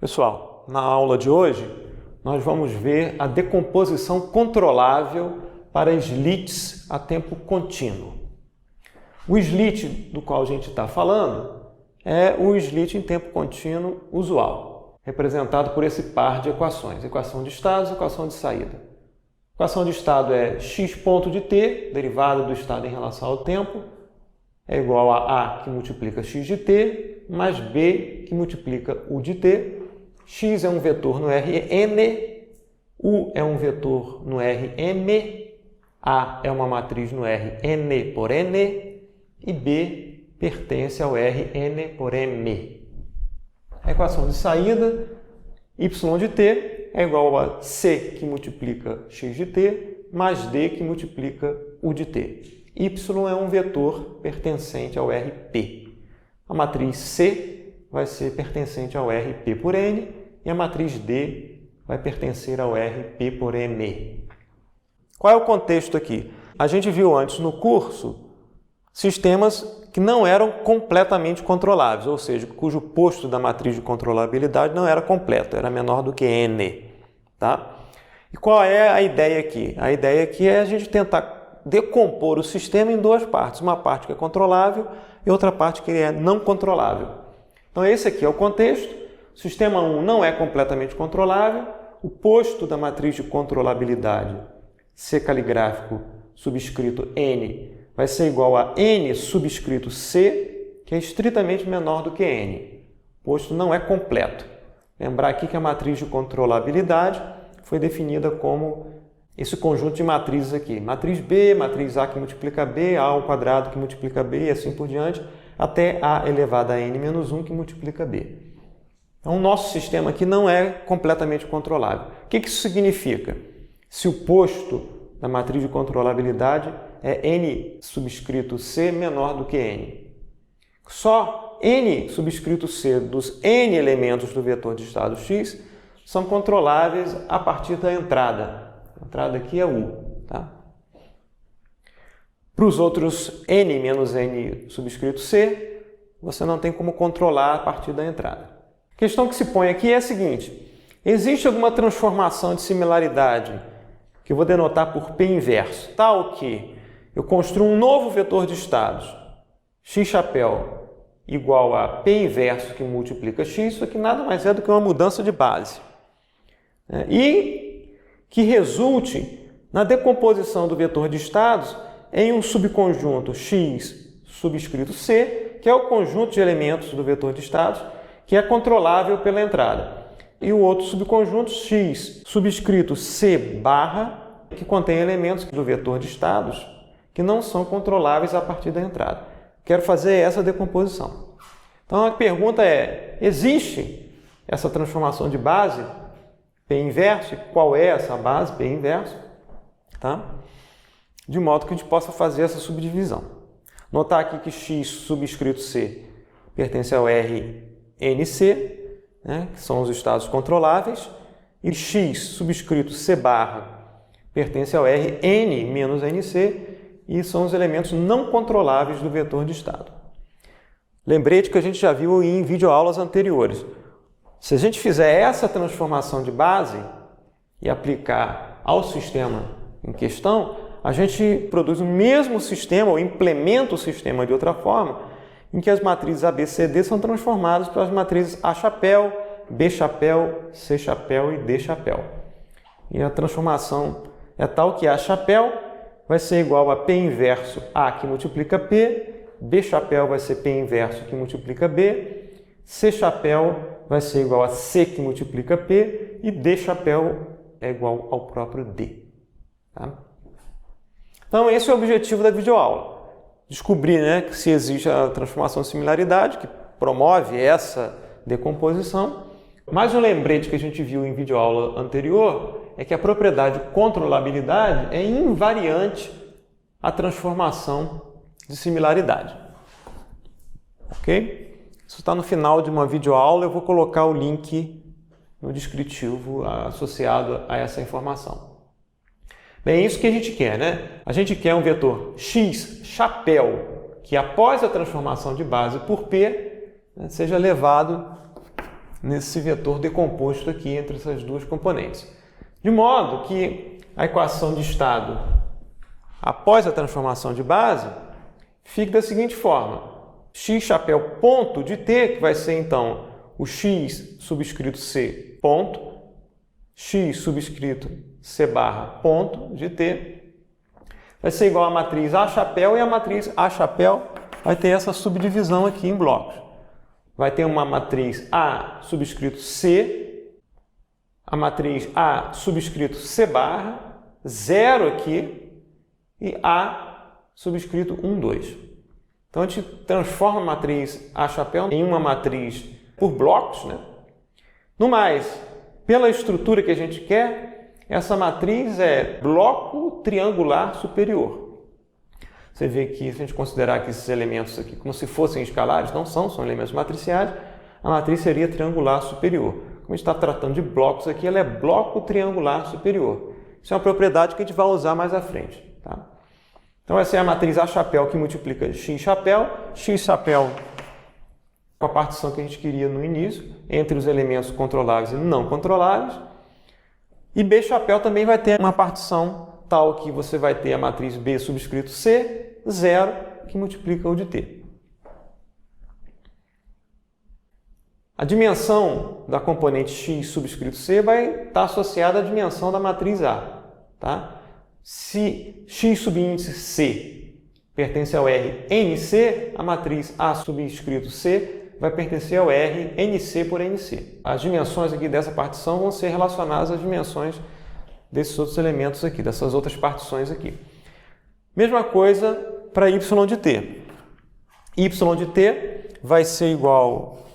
Pessoal, na aula de hoje nós vamos ver a decomposição controlável para slits a tempo contínuo. O slit do qual a gente está falando é o slit em tempo contínuo usual, representado por esse par de equações, equação de estados e equação de saída. A equação de estado é x ponto de t, derivada do estado em relação ao tempo, é igual a que multiplica x de t, mais b que multiplica u de t. X é um vetor no Rn, U é um vetor no Rm, A é uma matriz no Rn por N e B pertence ao Rn por M. A equação de saída, y de t é igual a C que multiplica x de t, mais D que multiplica U de t. Y é um vetor pertencente ao Rp. A matriz C vai ser pertencente ao Rp por N e a matriz D vai pertencer ao Rp por M. Qual é o contexto aqui? A gente viu antes no curso sistemas que não eram completamente controláveis, ou seja, cujo posto da matriz de controlabilidade não era completo, era menor do que N. Tá? E qual é a ideia aqui? A ideia aqui é a gente tentar decompor o sistema em duas partes, uma parte que é controlável e outra parte que é não controlável. Então esse aqui é o contexto. O sistema 1 não é completamente controlável. O posto da matriz de controlabilidade, C caligráfico subscrito N, vai ser igual a N subscrito C, que é estritamente menor do que N. O posto não é completo. Lembrar aqui que a matriz de controlabilidade foi definida como esse conjunto de matrizes aqui. Matriz B, matriz A que multiplica B, A ao quadrado que multiplica B e assim por diante, até A elevado a N-1 que multiplica B. Então, o nosso sistema aqui não é completamente controlável. O que isso significa? Se o posto da matriz de controlabilidade é N subscrito C menor do que N. Só N subscrito C dos N elementos do vetor de estado X são controláveis a partir da entrada. A entrada aqui é U. Tá? Para os outros N menos N subscrito C, você não tem como controlar a partir da entrada. A questão que se põe aqui é a seguinte: existe alguma transformação de similaridade que eu vou denotar por P inverso, tal que eu construo um novo vetor de estados, x chapéu igual a P inverso que multiplica x, isso aqui nada mais é do que uma mudança de base. E que resulte na decomposição do vetor de estados em um subconjunto x subscrito C, que é o conjunto de elementos do vetor de estados, que é controlável pela entrada. E o outro subconjunto x subscrito C barra, que contém elementos do vetor de estados que não são controláveis a partir da entrada. Quero fazer essa decomposição. Então a pergunta é, existe essa transformação de base P inverso? Qual é essa base P inverso? Tá? De modo que a gente possa fazer essa subdivisão. Notar aqui que x subscrito C pertence ao Rnc, né, que são os estados controláveis, e x subscrito C barra pertence ao Rn menos Nc, e são os elementos não controláveis do vetor de estado. Lembrete que a gente já viu em videoaulas anteriores. Se a gente fizer essa transformação de base e aplicar ao sistema em questão, a gente produz o mesmo sistema, ou implementa o sistema de outra forma, em que as matrizes A, B, C, D são transformadas para as matrizes A chapéu, B chapéu, C chapéu e D chapéu. E a transformação é tal que A chapéu vai ser igual a P inverso A que multiplica P, B chapéu vai ser P inverso que multiplica B, C chapéu vai ser igual a C que multiplica P e D chapéu é igual ao próprio D. Tá? Então esse é o objetivo da videoaula. Descobrir, né, se existe a transformação de similaridade que promove essa decomposição. Mais um lembrete que a gente viu em videoaula anterior é que a propriedade de controlabilidade é invariante à transformação de similaridade. Ok? Isso está no final de uma videoaula, eu vou colocar o link no descritivo associado a essa informação. Bem, é isso que a gente quer, né? A gente quer um vetor x chapéu que após a transformação de base por P, né, seja levado nesse vetor decomposto aqui entre essas duas componentes. De modo que a equação de estado após a transformação de base fica da seguinte forma: x chapéu ponto de t, que vai ser então o x subscrito c ponto, x subscrito c barra ponto de t, vai ser igual à matriz A chapéu, e a matriz A chapéu vai ter essa subdivisão aqui em blocos. Vai ter uma matriz A subscrito C, a matriz A subscrito C barra, 0 aqui, e A subscrito 1, 2. Então a gente transforma a matriz A chapéu em uma matriz por blocos, né? No mais, pela estrutura que a gente quer, essa matriz é bloco triangular superior. Você vê que, se a gente considerar que esses elementos aqui como se fossem escalares, não são elementos matriciais, a matriz seria triangular superior. Como a gente está tratando de blocos aqui, ela é bloco triangular superior. Isso é uma propriedade que a gente vai usar mais à frente. Tá? Então essa é a matriz A chapéu que multiplica x chapéu com a partição que a gente queria no início, entre os elementos controláveis e não controláveis. E B chapéu também vai ter uma partição tal que você vai ter a matriz B subscrito C, 0, que multiplica o de T. A dimensão da componente x subscrito C vai estar associada à dimensão da matriz A. Tá? Se x subíndice C pertence ao R NC, a matriz A subscrito C vai pertencer ao R NC por NC. As dimensões aqui dessa partição vão ser relacionadas às dimensões desses outros elementos aqui, dessas outras partições aqui. Mesma coisa para y de t. Y de t vai ser igual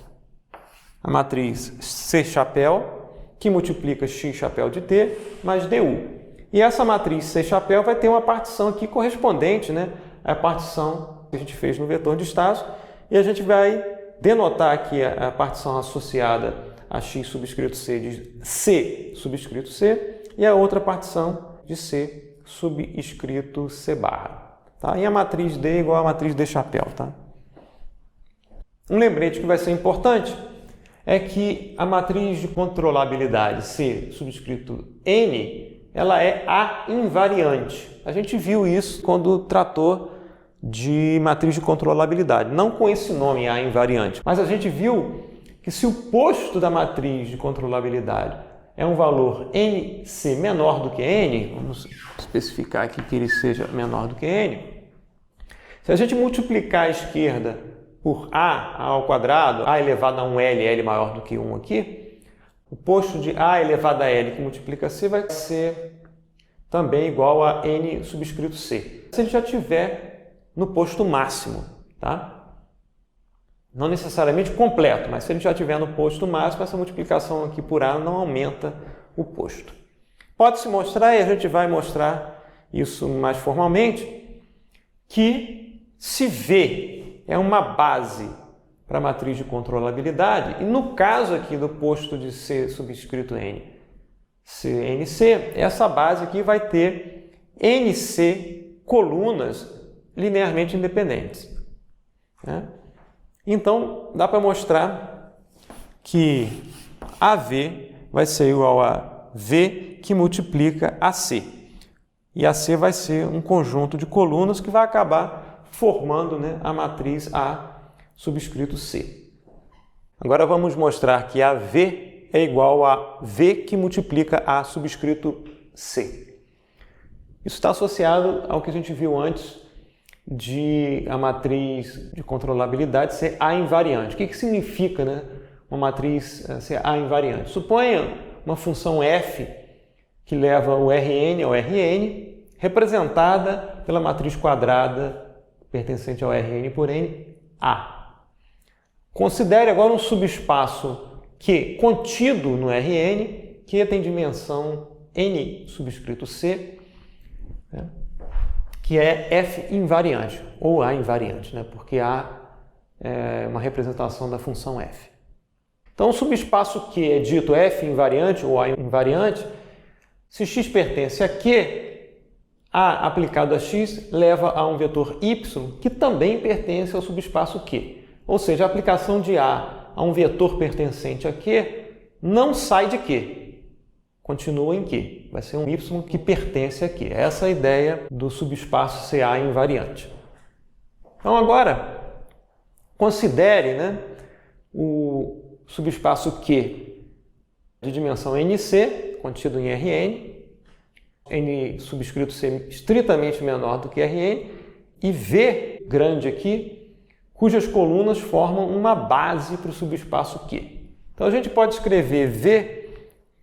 à matriz C chapéu, que multiplica x chapéu de t, mais du. E essa matriz C chapéu vai ter uma partição aqui correspondente, né, à partição que a gente fez no vetor de estágio, e a gente vai denotar aqui a partição associada a x subscrito c de C subscrito c, e a outra partição de C subscrito C barra. Tá? E a matriz D é igual à matriz D chapéu. Tá? Um lembrete que vai ser importante é que a matriz de controlabilidade C subscrito N, ela é A invariante. A gente viu isso quando tratou de matriz de controlabilidade. Não com esse nome, A invariante, mas a gente viu que se o posto da matriz de controlabilidade é um valor NC menor do que N, vamos especificar aqui que ele seja menor do que N. Se a gente multiplicar a esquerda por A ao quadrado, A elevado a 1L, L maior do que 1 aqui, o posto de A elevado a L que multiplica C vai ser também igual a N subscrito C. Se a gente já tiver no posto máximo, tá? Não necessariamente completo, mas se a gente já tiver no posto máximo, essa multiplicação aqui por A não aumenta o posto. Pode-se mostrar, e a gente vai mostrar isso mais formalmente, que se V é uma base para a matriz de controlabilidade, e no caso aqui do posto de C subscrito N, CNC, essa base aqui vai ter NC colunas linearmente independentes. Né? Então, dá para mostrar que AV vai ser igual a V que multiplica AC. E AC vai ser um conjunto de colunas que vai acabar formando, né, a matriz A subscrito C. Agora vamos mostrar que AV é igual a V que multiplica A subscrito C. Isso está associado ao que a gente viu antes de a matriz de controlabilidade ser A invariante. O que significa, né, uma matriz ser A invariante? Suponha uma função f que leva o Rn ao Rn, representada pela matriz quadrada pertencente ao Rn por n, A. Considere agora um subespaço Q contido no Rn, que tem dimensão n subscrito c, né, que é f invariante, ou A invariante, né? Porque A é uma representação da função f. Então, o subespaço Q é dito f invariante ou A invariante, se x pertence a Q, A aplicado a x leva a um vetor y que também pertence ao subespaço Q. Ou seja, a aplicação de A a um vetor pertencente a Q, não sai de Q, continua em Q. Vai ser um Y que pertence a Q. Essa é a ideia do subespaço CA invariante. Então agora, considere, né, o subespaço Q de dimensão NC, contido em Rn, N subscrito C estritamente menor do que Rn, e V grande aqui, cujas colunas formam uma base para o subespaço Q. Então a gente pode escrever V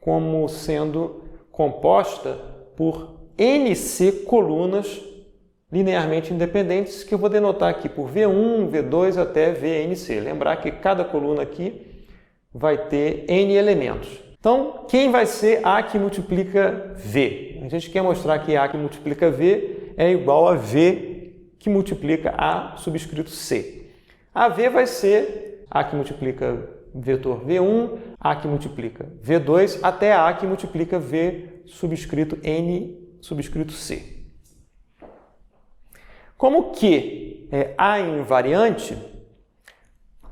como sendo composta por NC colunas linearmente independentes, que eu vou denotar aqui por V1, V2 até VNC. Lembrar que cada coluna aqui vai ter N elementos. Então, quem vai ser A que multiplica V? A gente quer mostrar que A que multiplica V é igual a V que multiplica A subscrito C. A V vai ser A que multiplica vetor V1, A que multiplica V2, até A que multiplica V subscrito N subscrito C. Como que é A invariante,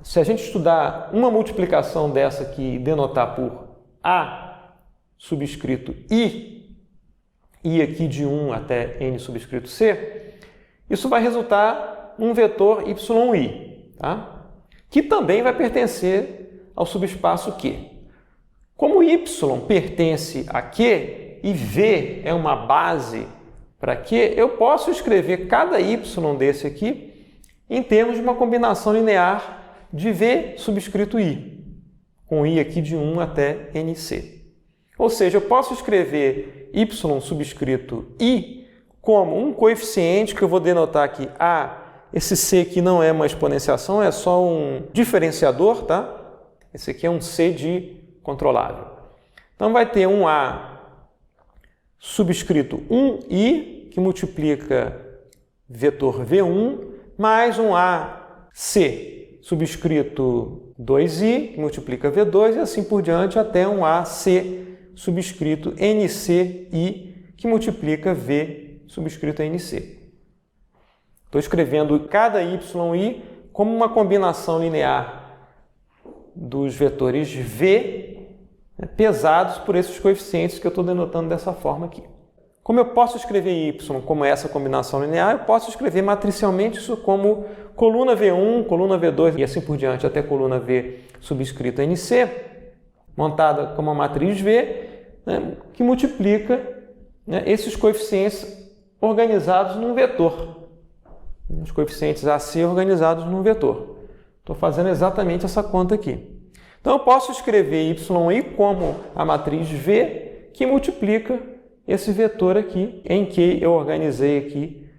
se a gente estudar uma multiplicação dessa aqui e denotar por A subscrito I aqui de 1 até N subscrito C, isso vai resultar um vetor YI, tá? Que também vai pertencer ao subespaço Q. Como Y pertence a Q e V é uma base para Q, eu posso escrever cada Y desse aqui em termos de uma combinação linear de V subscrito I, com I aqui de 1 até NC. Ou seja, eu posso escrever Y subscrito I como um coeficiente que eu vou denotar aqui A. Esse C aqui não é uma exponenciação, é só um diferenciador, tá? Esse aqui é um C de controlável. Então vai ter um A subscrito 1i, que multiplica vetor V1, mais um AC subscrito 2i, que multiplica V2, e assim por diante, até um AC subscrito NCi, que multiplica V subscrito NC. Estou escrevendo cada YI como uma combinação linear dos vetores V, pesados por esses coeficientes que eu estou denotando dessa forma aqui. Como eu posso escrever Y como essa combinação linear, eu posso escrever matricialmente isso como coluna V1, coluna V2 e assim por diante, até coluna V subscrito NC, montada como uma matriz V, né, que multiplica, né, esses coeficientes organizados num vetor. Os coeficientes AC organizados num vetor. Estou fazendo exatamente essa conta aqui. Então, eu posso escrever YI como a matriz V, que multiplica esse vetor aqui, em que eu organizei aqui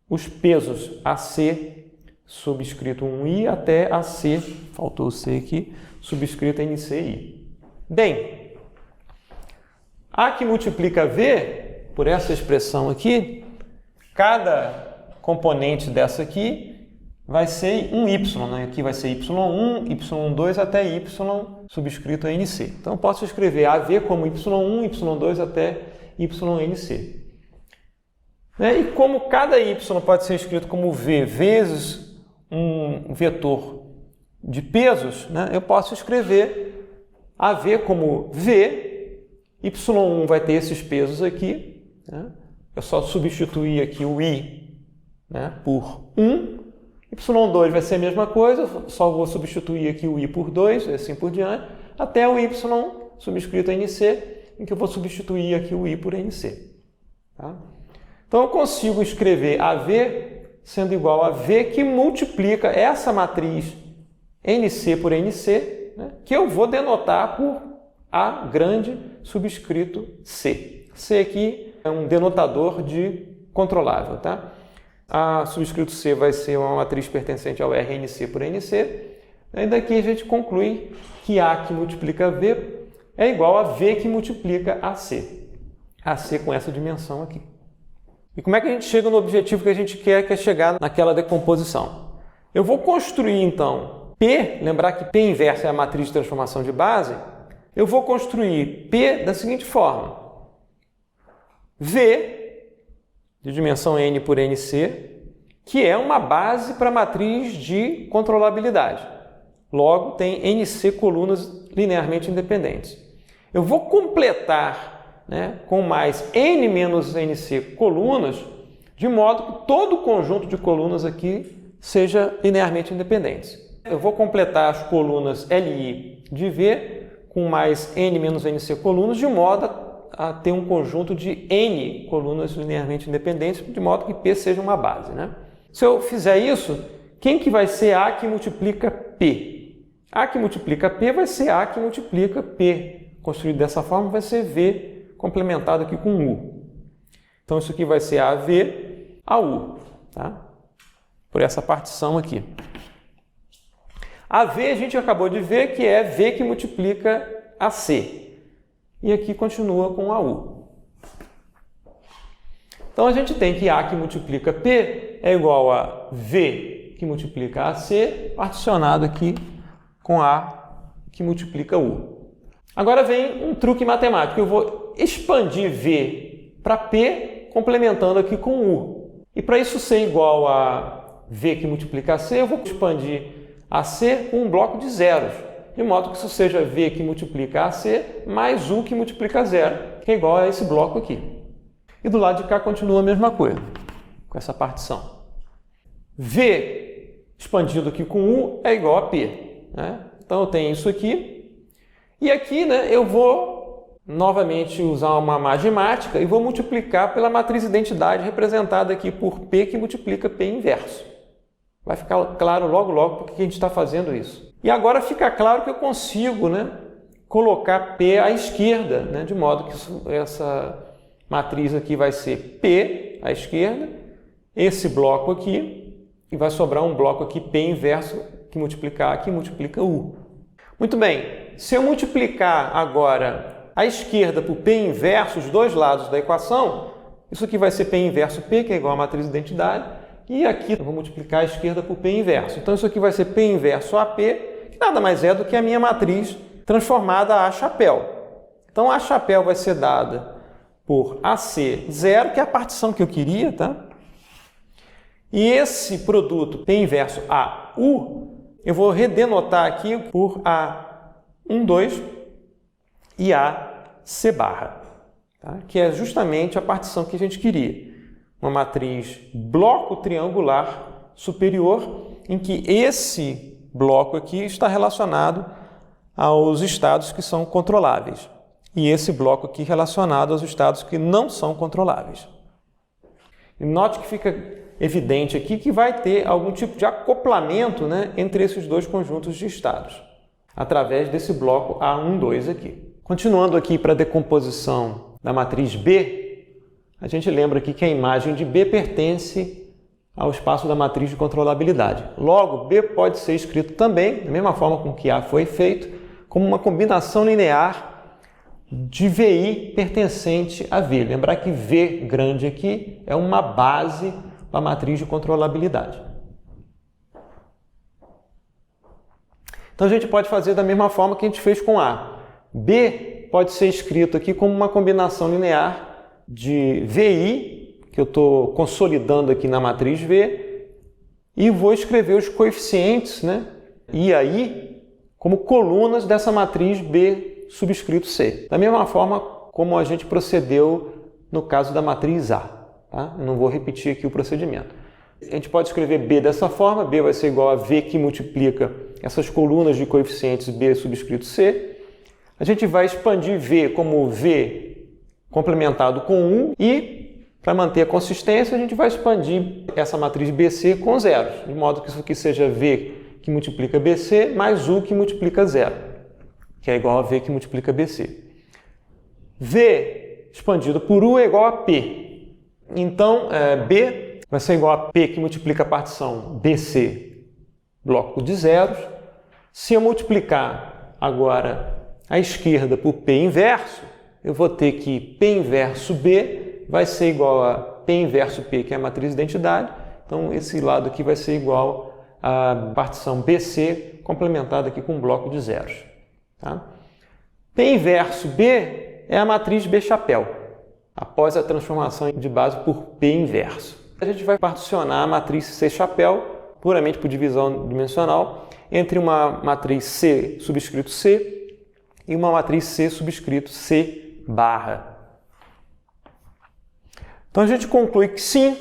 os pesos AC subscrito 1i até AC, faltou o C aqui, subscrito NCi. Bem, A que multiplica V, por essa expressão aqui, cada componente dessa aqui vai ser um Y, né? Aqui vai ser Y1, Y2 até Y subscrito a NC. Então, eu posso escrever AV como Y1, Y2 até YNC. E como cada Y pode ser escrito como V vezes um vetor de pesos, né? Eu posso escrever AV como V, Y1 vai ter esses pesos aqui, né? Eu só substituir aqui o I, né, por 1, Y2 vai ser a mesma coisa, só vou substituir aqui o I por 2, e assim por diante, até o Y subscrito a NC, em que eu vou substituir aqui o I por NC. Tá? Então, eu consigo escrever AV sendo igual a V que multiplica essa matriz NC por NC, né, que eu vou denotar por A grande subscrito C. C aqui é um denotador de controlável, tá? A subscrito C vai ser uma matriz pertencente ao RNC por NC. E daqui a gente conclui que A que multiplica V é igual a V que multiplica AC. AC com essa dimensão aqui. E como é que a gente chega no objetivo que a gente quer, que é chegar naquela decomposição? Eu vou construir, então, P, lembrar que P inversa é a matriz de transformação de base, eu vou construir P da seguinte forma. V de dimensão N por NC, que é uma base para a matriz de controlabilidade. logo tem NC colunas linearmente independentes. Eu vou completar, né, com mais N menos NC colunas, de modo que todo o conjunto de colunas aqui seja linearmente independente. Eu vou completar as colunas LI de V com mais N menos NC colunas, de modo a ter um conjunto de N colunas linearmente independentes, de modo que P seja uma base, né? Se eu fizer isso, quem que vai ser A que multiplica P? A que multiplica P vai ser A que multiplica P. Construído dessa forma, vai ser V complementado aqui com U. Então, isso aqui vai ser AV a U, tá? Por essa partição aqui. AV a gente acabou de ver que é V que multiplica AC. E aqui continua com AU. Então, a gente tem que A que multiplica P é igual a V que multiplica AC, particionado aqui com A que multiplica U. Agora vem um truque matemático. Eu vou expandir V para P, complementando aqui com U. E para isso ser igual a V que multiplica AC, eu vou expandir AC com um bloco de zeros, de modo que isso seja V que multiplica AC mais U que multiplica zero, que é igual a esse bloco aqui. E do lado de cá continua a mesma coisa, com essa partição. V expandido aqui com U é igual a P, né? Então eu tenho isso aqui. E aqui, né, eu vou novamente usar uma matemática e vou multiplicar pela matriz identidade representada aqui por P que multiplica P inverso. Vai ficar claro logo por que a gente está fazendo isso. E agora fica claro que eu consigo, né, colocar P à esquerda, né, de modo que essa matriz aqui vai ser P à esquerda, esse bloco aqui, e vai sobrar um bloco aqui P inverso que multiplica A que multiplica U. Muito bem, se eu multiplicar agora a esquerda por P inverso, os dois lados da equação, isso aqui vai ser P inverso P, que é igual a matriz identidade, e aqui eu vou multiplicar a esquerda por P inverso. Então isso aqui vai ser P inverso AP, que nada mais é do que a minha matriz transformada a chapéu. Então a chapéu vai ser dada por AC0, que é a partição que eu queria, tá? E esse produto P inverso AU, eu vou redenotar aqui por A12 e AC barra, tá? Que é justamente a partição que a gente queria. Uma matriz bloco triangular superior, em que esse bloco aqui está relacionado aos estados que são controláveis. E esse bloco aqui relacionado aos estados que não são controláveis. E note que fica evidente aqui que vai ter algum tipo de acoplamento, né, entre esses dois conjuntos de estados, através desse bloco A12 aqui. Continuando aqui para a decomposição da matriz B, a gente lembra aqui que a imagem de B pertence ao espaço da matriz de controlabilidade. Logo, B pode ser escrito também, da mesma forma com que A foi feito, como uma combinação linear de VI pertencente a V. Lembrar que V grande aqui é uma base para a matriz de controlabilidade. Então a gente pode fazer da mesma forma que a gente fez com A. B pode ser escrito aqui como uma combinação linear de VI, que eu estou consolidando aqui na matriz V, e vou escrever os coeficientes, né, I a I, como colunas dessa matriz B subscrito C. Da mesma forma como a gente procedeu no caso da matriz A. Tá? Eu não vou repetir aqui o procedimento. A gente pode escrever B dessa forma, B vai ser igual a V que multiplica essas colunas de coeficientes B subscrito C. A gente vai expandir V como V complementado com 1 e, para manter a consistência, a gente vai expandir essa matriz BC com zeros, de modo que isso aqui seja V que multiplica BC mais U que multiplica zero, que é igual a V que multiplica BC. V expandido por U é igual a P. Então, B vai ser igual a P que multiplica a partição BC, bloco de zeros. Se eu multiplicar agora a esquerda por P inverso, eu vou ter que P inverso B vai ser igual a P inverso P, que é a matriz de identidade. Então, esse lado aqui vai ser igual a partição BC, complementada aqui com um bloco de zeros. Tá? P inverso B é a matriz B chapéu, após a transformação de base por P inverso. A gente vai particionar a matriz C chapéu puramente por divisão dimensional, entre uma matriz C subscrito C e uma matriz C subscrito C barra. Então a gente conclui que sim,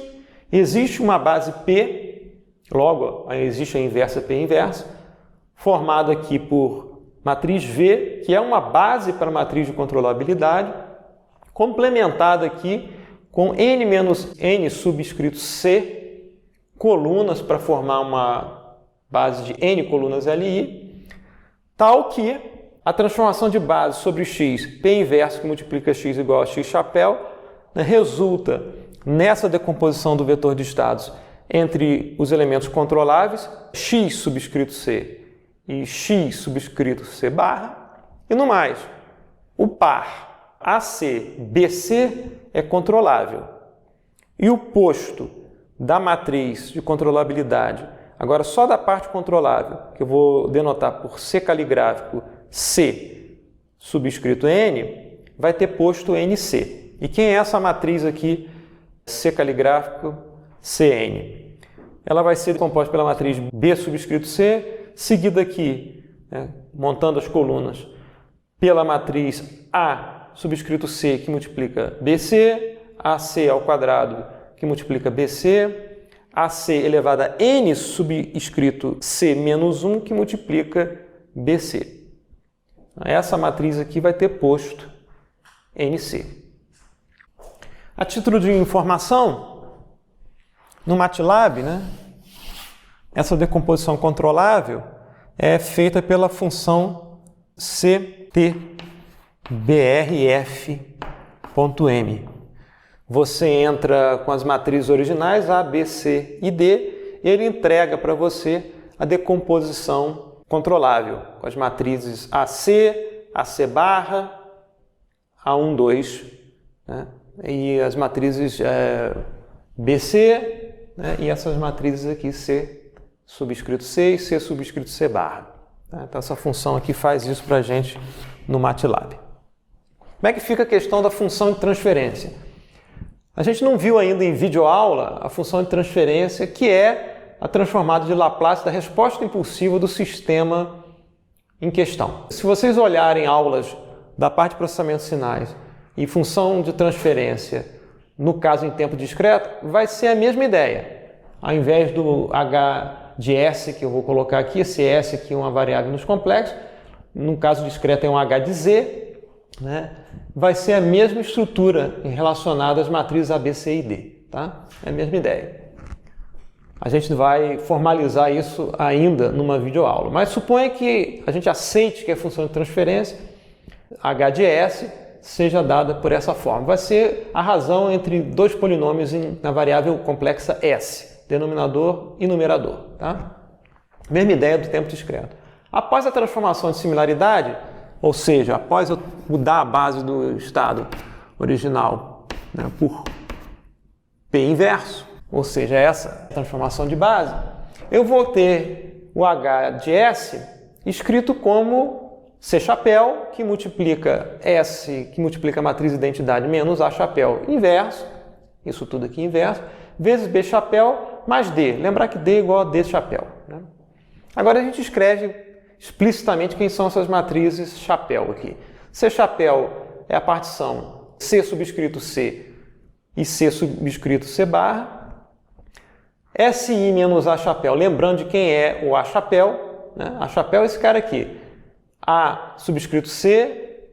existe uma base P, logo existe a inversa P inversa, formada aqui por matriz V, que é uma base para a matriz de controlabilidade, complementada aqui com n menos n subscrito C colunas para formar uma base de n colunas Li, tal que a transformação de base sobre x, P inverso que multiplica x igual a x chapéu, resulta nessa decomposição do vetor de estados entre os elementos controláveis, x subscrito C e x subscrito C barra, e no mais, o par AC-BC é controlável. E o posto da matriz de controlabilidade, agora só da parte controlável, que eu vou denotar por C caligráfico C subscrito N, vai ter posto NC. E quem é essa matriz aqui, C caligráfico CN? Ela vai ser composta pela matriz B subscrito C, seguida aqui, montando as colunas, pela matriz A subscrito C, que multiplica BC, AC ao quadrado, que multiplica BC, AC elevado a N subscrito C menos 1, que multiplica BC. Essa matriz aqui vai ter posto NC. A título de informação, no MATLAB, essa decomposição controlável é feita pela função ctbrf.m. Você entra com as matrizes originais A, B, C e D, e ele entrega para você a decomposição controlável, com as matrizes AC, AC barra, A1, 2, e as matrizes BC, e essas matrizes aqui C subscrito C e C subscrito C barra. Então essa função aqui faz isso para a gente no MATLAB. Como é que fica a questão da função de transferência? A gente não viu ainda em videoaula a função de transferência, que é a transformada de Laplace da resposta impulsiva do sistema em questão. Se vocês olharem aulas da parte de processamento de sinais e função de transferência, no caso em tempo discreto, vai ser a mesma ideia. Ao invés do h de s, que eu vou colocar aqui, esse s aqui é uma variável nos complexos, no caso discreto é um h de z, vai ser a mesma estrutura relacionada às matrizes A, B, C e D. Tá? É a mesma ideia. A gente vai formalizar isso ainda numa videoaula. Mas suponha que a gente aceite que a função de transferência, h de s, seja dada por essa forma. Vai ser a razão entre dois polinômios na variável complexa s, denominador e numerador. Tá? Mesma ideia do tempo discreto. Após a transformação de similaridade, ou seja, após eu mudar a base do estado original por P inverso, ou seja, essa transformação de base, eu vou ter o h de s escrito como C chapéu, que multiplica S, que multiplica a matriz de identidade, menos A chapéu inverso, isso tudo aqui inverso, vezes B chapéu mais D. Lembrar que D é igual a D chapéu. Agora a gente escreve explicitamente quem são essas matrizes chapéu aqui. C chapéu é a partição C subscrito C e C subscrito C barra. SI menos A chapéu, lembrando de quem é o A chapéu. A chapéu é esse cara aqui. A subscrito C,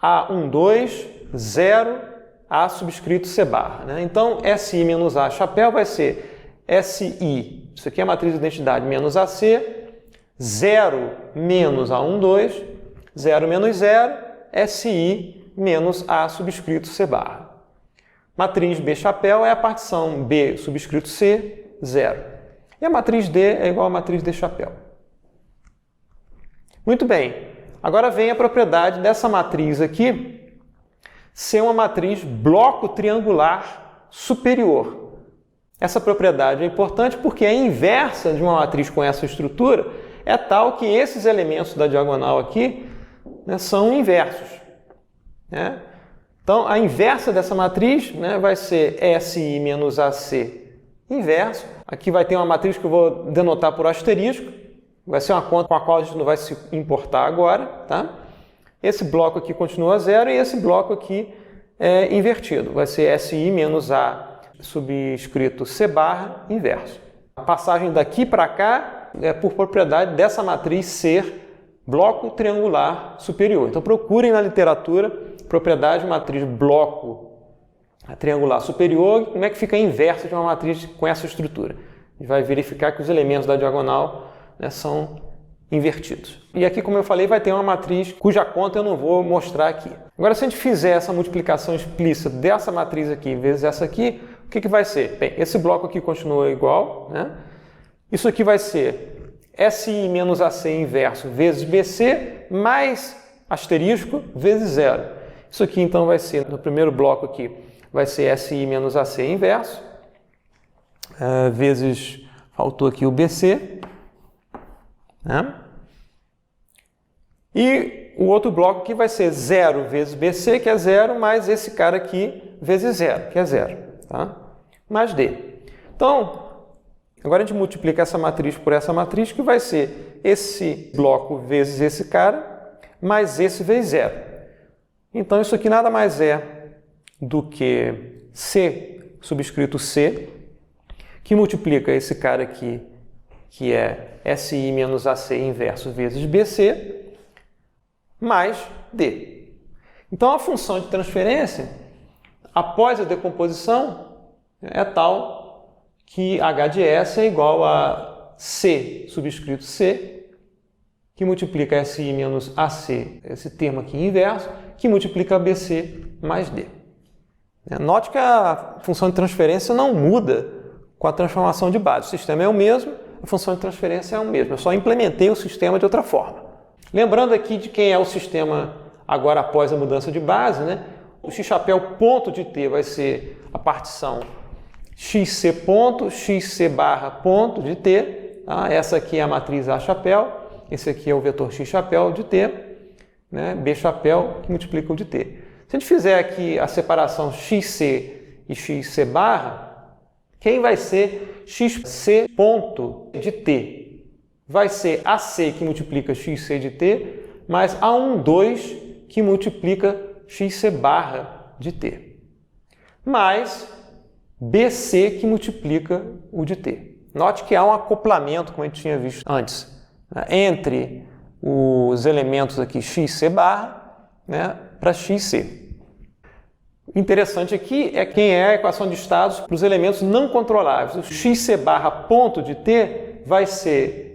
A1, 2, 0, A subscrito C barra. Então, SI menos A chapéu vai ser SI, isso aqui é a matriz de identidade, menos AC, 0 menos A1, 2, 0 menos 0, SI menos A subscrito C barra. Matriz B chapéu é a partição B subscrito C, 0. E a matriz D é igual à matriz D chapéu. Muito bem, agora vem a propriedade dessa matriz aqui ser uma matriz bloco triangular superior. Essa propriedade é importante porque a inversa de uma matriz com essa estrutura é tal que esses elementos da diagonal aqui são inversos. Então, a inversa dessa matriz vai ser SI menos AC inverso. Aqui vai ter uma matriz que eu vou denotar por asterisco. Vai ser uma conta com a qual a gente não vai se importar agora, tá? Esse bloco aqui continua zero e esse bloco aqui é invertido. Vai ser SI menos A subscrito C barra inverso. A passagem daqui para cá é por propriedade dessa matriz ser bloco triangular superior. Então procurem na literatura propriedade matriz bloco triangular superior, como é que fica a inversa de uma matriz com essa estrutura. A gente vai verificar que os elementos da diagonal, né, são invertidos. E aqui, como eu falei, vai ter uma matriz cuja conta eu não vou mostrar aqui. Agora, se a gente fizer essa multiplicação explícita dessa matriz aqui vezes essa aqui, o que vai ser? Bem, esse bloco aqui continua igual, né? Isso aqui vai ser SI menos AC inverso vezes BC mais asterisco vezes zero. Isso aqui, então, vai ser, no primeiro bloco aqui, vai ser SI menos AC inverso, vezes, faltou aqui o BC, né? E o outro bloco aqui vai ser 0 vezes BC, que é 0, mais esse cara aqui, vezes 0, que é 0, tá? Mais D. Então, agora a gente multiplica essa matriz por essa matriz, que vai ser esse bloco vezes esse cara, mais esse vezes 0. Então, isso aqui nada mais é do que C subscrito C, que multiplica esse cara aqui, que é SI menos AC inverso vezes BC, mais D. Então, a função de transferência, após a decomposição, é tal que H de S é igual a C subscrito C, que multiplica SI menos AC, esse termo aqui inverso, que multiplica BC mais D. Note que a função de transferência não muda com a transformação de base. O sistema é o mesmo, a função de transferência é o mesmo. Eu só implementei o sistema de outra forma. Lembrando aqui de quem é o sistema agora após a mudança de base, né? O x-chapéu ponto de t vai ser a partição xc ponto, xc barra ponto de t. Tá? Essa aqui é a matriz A chapéu, esse aqui é o vetor x chapéu de t, né? B chapéu que multiplica o de t. Se a gente fizer aqui a separação xc e xc barra, quem vai ser xc ponto de t? Vai ser AC que multiplica xc de t, mais A12 que multiplica xc barra de t, mais BC que multiplica o de t. Note que há um acoplamento, como a gente tinha visto antes, né, entre os elementos aqui xc barra, né, para xc. Interessante aqui é quem é a equação de estados para os elementos não controláveis. O xc barra ponto de t vai ser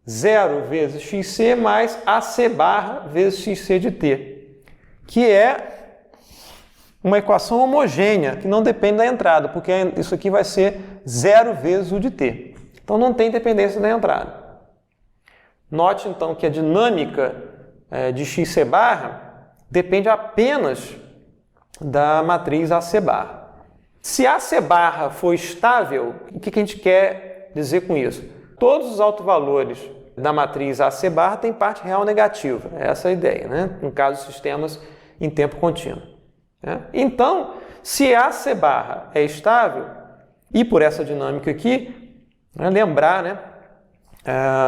0 vezes xc mais AC barra vezes xc de t, que é uma equação homogênea, que não depende da entrada, porque isso aqui vai ser 0 vezes o de t. Então não tem dependência da entrada. Note então que a dinâmica de xc barra depende apenas da matriz AC barra. Se AC barra for estável, o que a gente quer dizer com isso? Todos os autovalores da matriz AC barra têm parte real negativa. Essa é a ideia, né? No caso de sistemas em tempo contínuo. Né? Então, se AC barra é estável, e por essa dinâmica aqui, lembrar, né?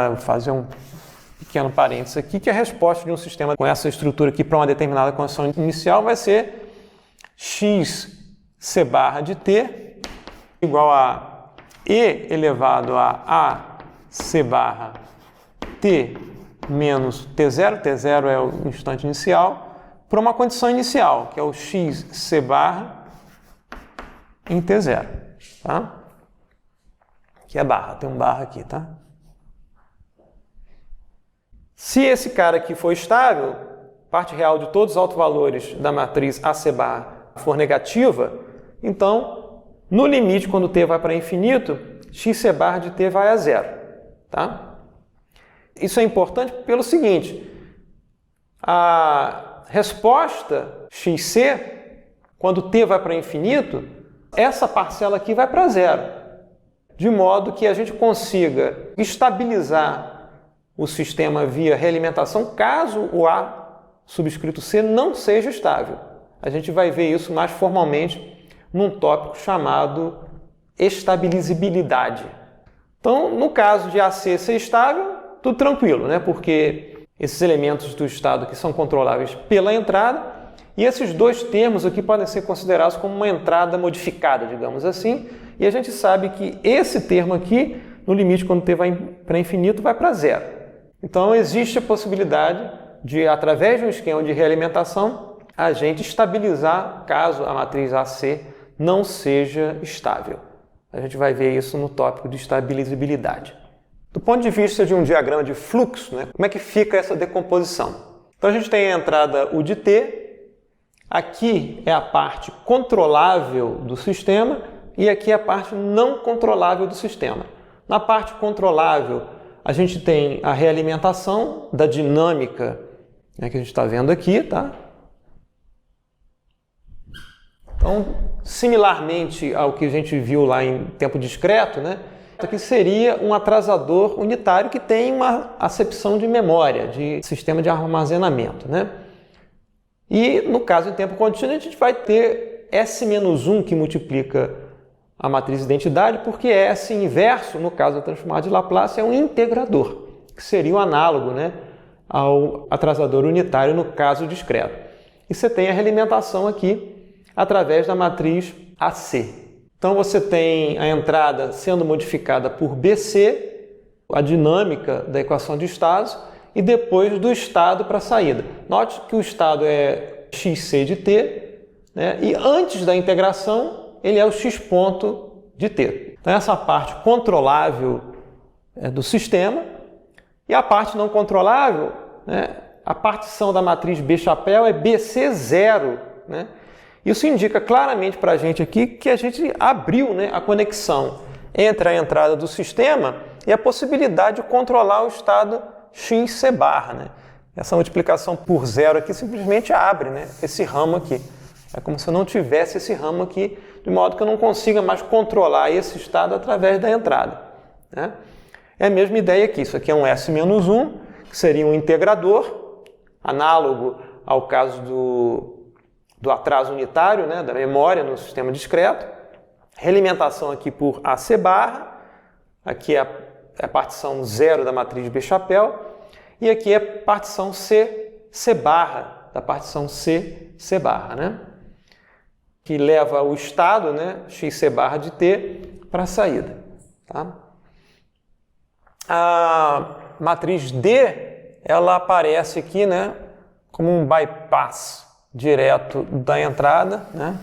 Vou fazer um pequeno parênteses aqui, que a resposta de um sistema com essa estrutura aqui para uma determinada condição inicial vai ser xc barra de t igual a e elevado a AC barra t menos t0, t0 é o instante inicial, para uma condição inicial, que é o xc barra em t0, tá? Que é barra, tem um barra aqui, tá? Se esse cara aqui for estável, parte real de todos os autovalores da matriz AC barra for negativa, então, no limite, quando t vai para infinito, xc barra de t vai a zero, tá? Isso é importante pelo seguinte, a resposta xc, quando t vai para infinito, essa parcela aqui vai para zero, de modo que a gente consiga estabilizar o sistema via realimentação caso o A subscrito C não seja estável. A gente vai ver isso mais formalmente num tópico chamado estabilizabilidade. Então, no caso de AC ser estável, tudo tranquilo, né? Porque esses elementos do estado que são controláveis pela entrada, e esses dois termos aqui podem ser considerados como uma entrada modificada, digamos assim, e a gente sabe que esse termo aqui, no limite quando t vai para infinito, vai para zero. Então, existe a possibilidade de, através de um esquema de realimentação, a gente estabilizar caso a matriz AC não seja estável. A gente vai ver isso no tópico de estabilizabilidade. Do ponto de vista de um diagrama de fluxo, né, como é que fica essa decomposição? Então a gente tem a entrada U de T, aqui é a parte controlável do sistema e aqui é a parte não controlável do sistema. Na parte controlável, a gente tem a realimentação da dinâmica, né, que a gente está vendo aqui, tá? Então, similarmente ao que a gente viu lá em tempo discreto, né? Aqui seria um atrasador unitário que tem uma acepção de memória, de sistema de armazenamento, né? E no caso em tempo contínuo, a gente vai ter S-1 que multiplica a matriz de identidade, porque S inverso, no caso da transformada de Laplace, é um integrador, que seria o análogo, né, ao atrasador unitário no caso discreto. E você tem a realimentação aqui através da matriz AC. Então você tem a entrada sendo modificada por BC, a dinâmica da equação de estados, e depois do estado para a saída. Note que o estado é xc de t, né? E antes da integração ele é o x ponto de t. Então essa parte controlável do sistema, e a parte não controlável, né? A partição da matriz B-chapéu é BC0, né? Isso indica claramente para a gente aqui que a gente abriu, né, a conexão entre a entrada do sistema e a possibilidade de controlar o estado xc barra, né? Essa multiplicação por zero aqui simplesmente abre, né, esse ramo aqui. É como se eu não tivesse esse ramo aqui, de modo que eu não consiga mais controlar esse estado através da entrada, né? É a mesma ideia aqui. Isso aqui é um S-1, que seria um integrador, análogo ao caso do atraso unitário, né, da memória no sistema discreto. Realimentação aqui por AC barra, aqui é a partição 0 da matriz B-chapéu, e aqui é a partição C barra, da partição C barra, né, que leva o estado, né, xc barra de t, para a saída. Tá? A matriz D, ela aparece aqui, né, como um bypass direto da entrada, né,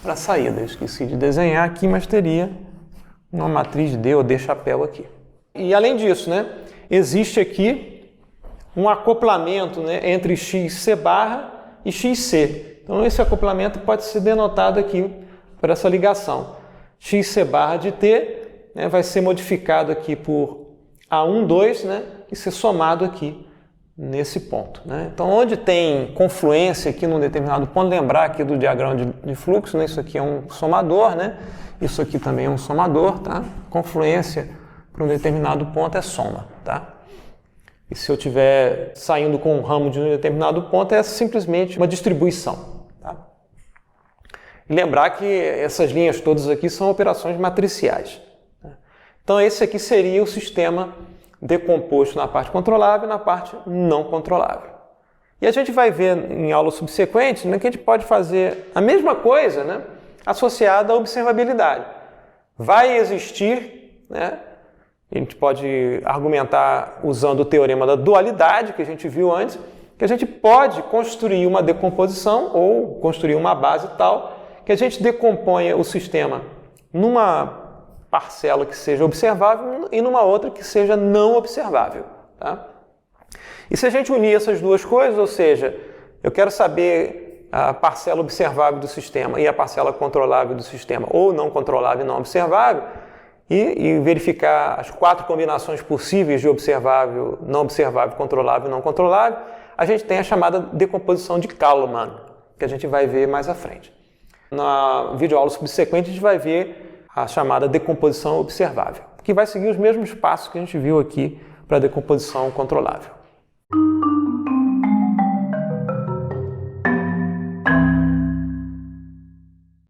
para a saída. Eu esqueci de desenhar aqui, mas teria uma matriz D ou D chapéu aqui. E além disso, né, existe aqui um acoplamento, né, entre xc barra e xc. Então esse acoplamento pode ser denotado aqui por essa ligação. Xc barra de t, né, vai ser modificado aqui por A12, né, e ser somado aqui nesse ponto, né? Então, onde tem confluência aqui num determinado ponto, lembrar aqui do diagrama de fluxo, né? Isso aqui é um somador, né? Isso aqui também é um somador, tá? Confluência para um determinado ponto é soma, tá? E se eu estiver saindo com um ramo de um determinado ponto, é simplesmente uma distribuição, tá? E lembrar que essas linhas todas aqui são operações matriciais, tá? Então, esse aqui seria o sistema decomposto na parte controlável e na parte não controlável. E a gente vai ver em aulas subsequentes, né, que a gente pode fazer a mesma coisa, né, associada à observabilidade. Vai existir, né, a gente pode argumentar usando o teorema da dualidade que a gente viu antes, que a gente pode construir uma decomposição ou construir uma base tal que a gente decomponha o sistema numa parcela que seja observável e numa outra que seja não observável, tá? E se a gente unir essas duas coisas, ou seja, eu quero saber a parcela observável do sistema e a parcela controlável do sistema, ou não controlável e não observável, e verificar as 4 combinações possíveis de observável, não observável, controlável e não controlável, a gente tem a chamada decomposição de Kalman, que a gente vai ver mais à frente. Na videoaula subsequente, a gente vai ver a chamada decomposição observável, que vai seguir os mesmos passos que a gente viu aqui para a decomposição controlável.